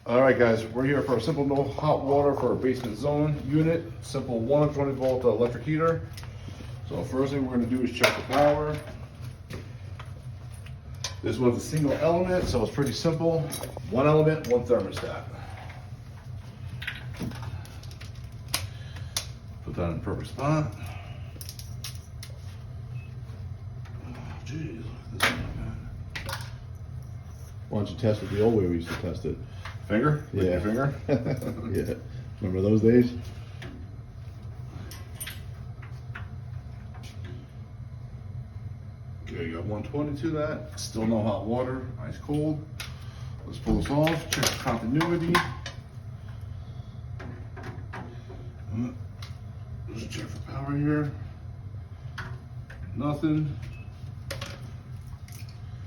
All right, guys, we're here for a simple no hot water for a basement zone unit. Simple 120 volt electric heater. So first thing we're going to do is check the power. This one's a single element, so it's pretty simple. One element, one thermostat. Put that in the perfect spot. Oh, jeez, look at this one, man. Why don't you test it the old way we used to test it? Finger? With Yeah. your finger? Yeah. Remember those days? Okay, you got 120 to that. Still no hot water, ice cold. Let's pull this off, check the continuity. Just check for power here. Nothing.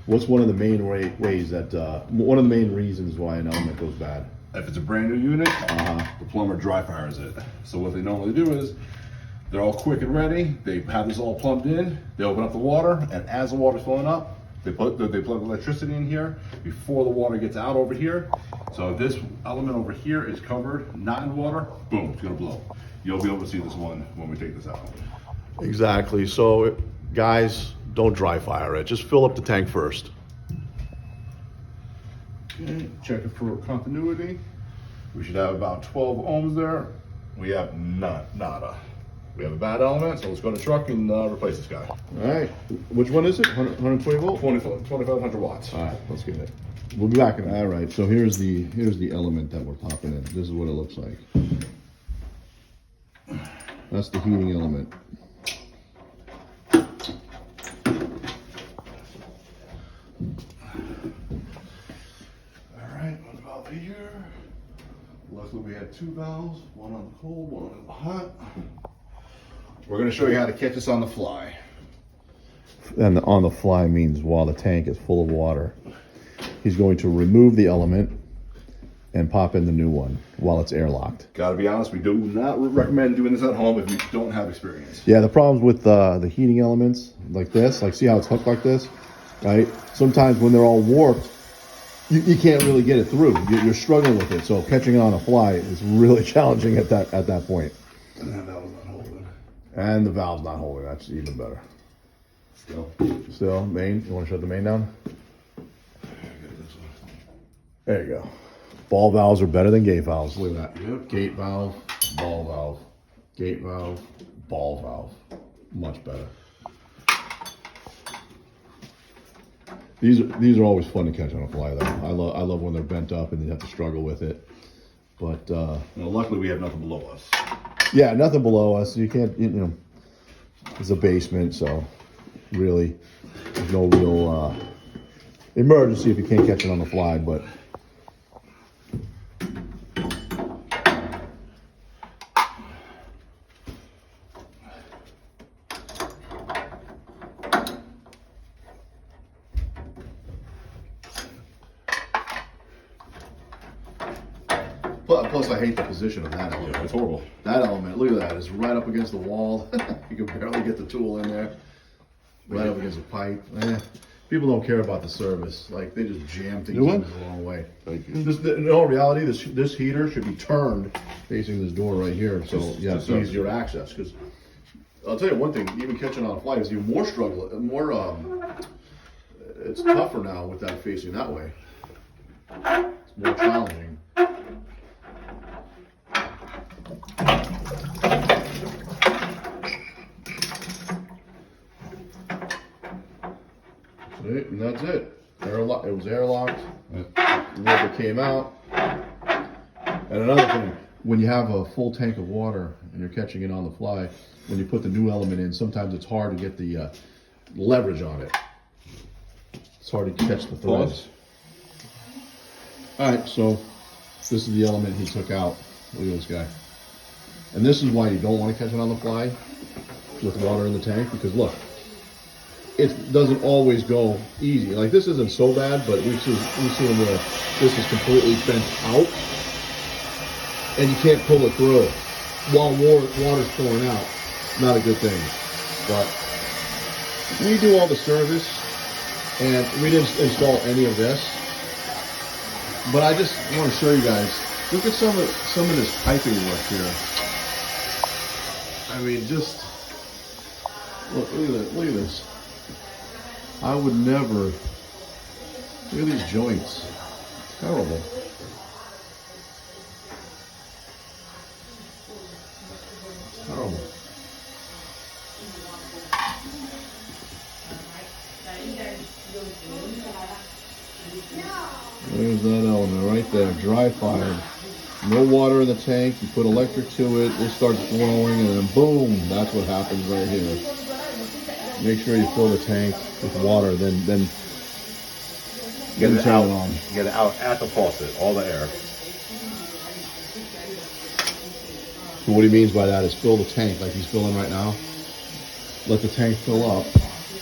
What's one of the main ways that, one of the main reasons why an element goes bad? If it's a brand new unit, the plumber dry fires it. So what they normally do is, they're all quick and ready. They have this all plumbed in. They open up the water, and as the water's filling up, they plug electricity in here before the water gets out over here. So this element over here is covered, not in water. Boom, it's gonna blow. You'll be able to see this one when we take this out. Exactly. So, guys, don't dry fire it. Just fill up the tank first. Okay, check it for continuity. We should have about 12 ohms there. We have nada. We have a bad element, so let's go to the truck and replace this guy. All right. Which one is it? 120 volt? 2500 watts. All right, let's get it. We'll be back in. All right. So here's the element that we're popping in. This is what it looks like. That's the heating element. All right, one valve here. Luckily we had two valves, one on the cold, one on the hot. We're gonna show you how to catch this on the fly. And the on the fly means while the tank is full of water. He's going to remove the element and pop in the new one while it's airlocked. Gotta be honest, we do not recommend doing this at home if you don't have experience. Yeah, the problems with the heating elements like this, like see how it's hooked like this, right? Sometimes when they're all warped, you can't really get it through. You're struggling with it. So catching it on a fly is really challenging at that point. And that valve's not holding. And the valve's not holding. That's even better. Still, main. You want to shut the main down? There you go. Ball valves are better than gate valves. Look at that. Yep. Gate valve, ball valve. Gate valve, ball valve. Much better. These are always fun to catch on a fly though. I love when they're bent up and you have to struggle with it. But well, luckily we have nothing below us. yeah, nothing below us. You can't, it's a basement, so really there's no real emergency if you can't catch it on the fly, but plus I hate the position of that element. Yeah, it's horrible. That element, look at that, it's right up against the wall. You can barely get the tool in there. Right up against the pipe. People don't care about the service. Like, they just jam things in the wrong way. In all reality, this heater should be turned facing this door right here, so yeah, it's easier access. Because I'll tell you one thing, even catching on a fly is even more struggle, it's tougher now with that facing that way. It's more challenging. And that's it. It was airlocked. The rubber came out. And another thing, when you have a full tank of water and you're catching it on the fly, when you put the new element in, sometimes it's hard to get the leverage on it. It's hard to catch the threads. All right, so this is the element he took out. Look at this guy. And this is why you don't want to catch it on the fly with water in the tank, because look, it doesn't always go easy. Like, this isn't so bad, but we've seen where this is completely bent out and you can't pull it through while water's pouring out. Not a good thing. But we do all the service and we didn't install any of this. But I just want to show you guys. Look at some of this piping work here. I mean, just look at that. Look at this. I would never. Look at these joints. Terrible. Terrible. There's that element right there, dry fired. No water in the tank, you put electric to it, it starts glowing, and then boom, that's what happens right here. Make sure you fill the tank with water, then turn it on. Get it out at the faucet, all the air. So what he means by that is fill the tank like he's filling right now. Let the tank fill up,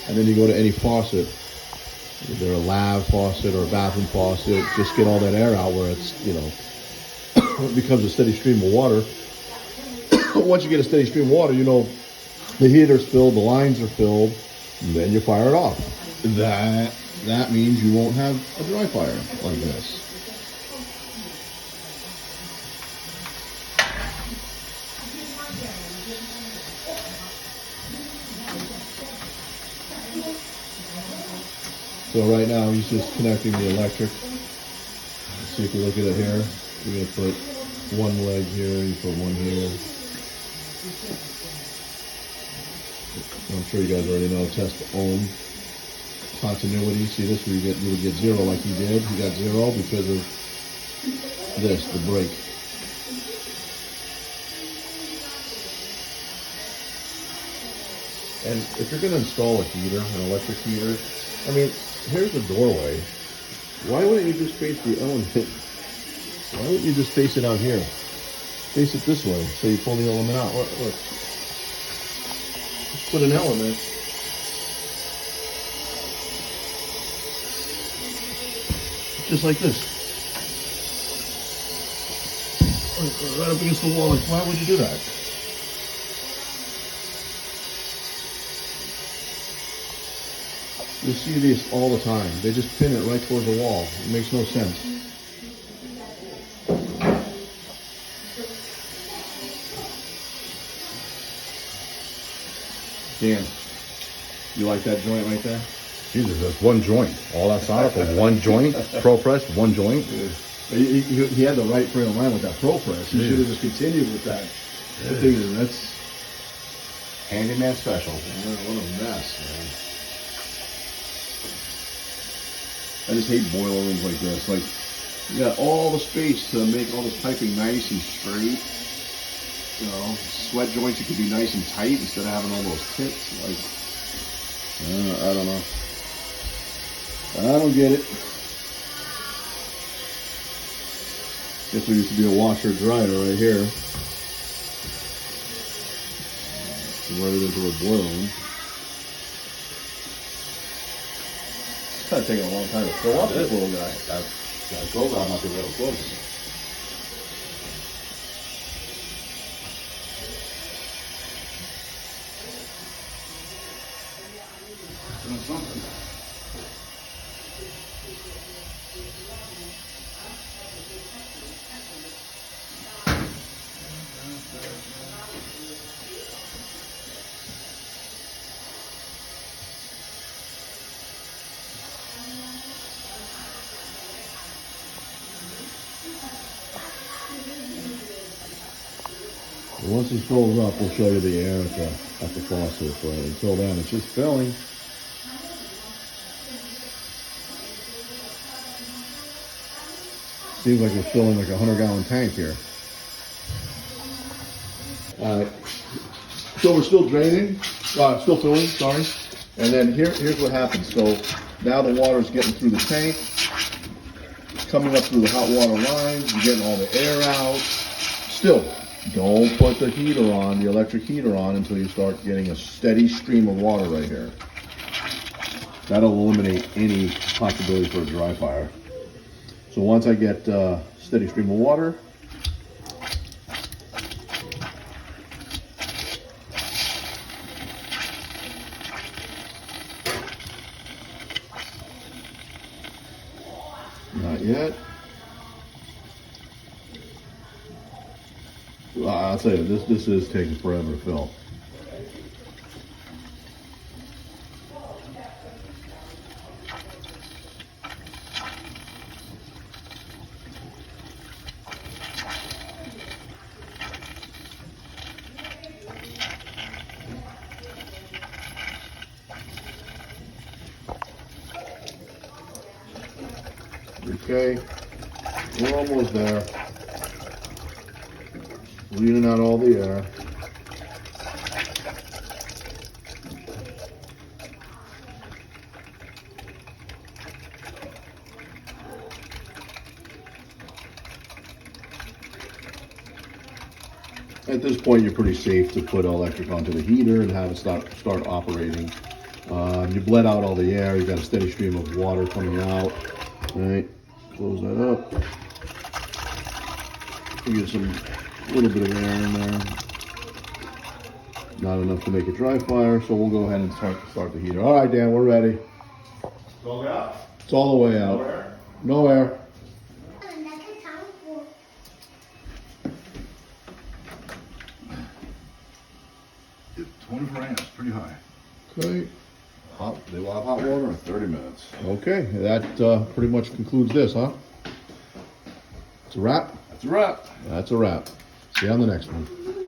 and then you go to any faucet, either a lav faucet or a bathroom faucet, just get all that air out where it's, you know, it becomes a steady stream of water. Once you get a steady stream of water, you know, the heater's filled, the lines are filled, and then you fire it off. That means you won't have a dry fire like this. So right now he's just connecting the electric. Let's see if we look at it here. You're gonna put one leg here, you put one here. I'm sure you guys already know, test the ohm continuity. See this, where you would get zero like he did. He got zero because of this, the brake. And if you're gonna install a heater, an electric heater, I mean, here's the doorway. Why wouldn't you just face the element? Why wouldn't you just face it out here? Face it this way, so you pull the element out. Look. Just put an element. Just like this. Right up against the wall. Like, why would you do that? You see these all the time. They just pin it right towards the wall. It makes no sense. Dan, you like that joint right there? Jesus, that's one joint. All that solder for one joint. Pro press, one joint. He had the right frame of mind with that Pro Press. He should have just continued with that. I think that's Handyman special. what a mess, man. I just hate boiler rooms like this. Like, you got all the space to make all this piping nice and straight. You know, sweat joints, it could be nice and tight instead of having all those tips. Like, I don't know. I don't get it. Guess there used to be a washer dryer right here. Convert it into a boiler room. It's kind of taking a long time to fill up this little guy. That goes out, not the little close. Doing something. Once it fills up, we'll show you the air at the faucet. But until then, it's just filling. Seems like we're filling like a 100-gallon tank here. So we're still draining, still filling, sorry. And then here's what happens. So now the water's getting through the tank, coming up through the hot water lines, you're getting all the air out. Still, don't put the heater on, the electric heater on, until you start getting a steady stream of water right here. That'll eliminate any possibility for a dry fire. So once I get steady stream of water, not yet. I'll tell you, this is taking forever to fill. Okay, we're almost there. Cleaning out all the air. At this point, you're pretty safe to put electric onto the heater and have it start operating. You bled out all the air. You got a steady stream of water coming out. All right, close that up. You get some little bit of air in there. Not enough to make a dry fire, so we'll go ahead and start the heater. All right, Dan, we're ready. It's all out. It's all the way out. No air. No air. 24 amps, pretty high. Okay. They will have hot water in 30 minutes. Okay, that pretty much concludes this, huh? It's a wrap. That's a wrap. That's a wrap. See you on the next one.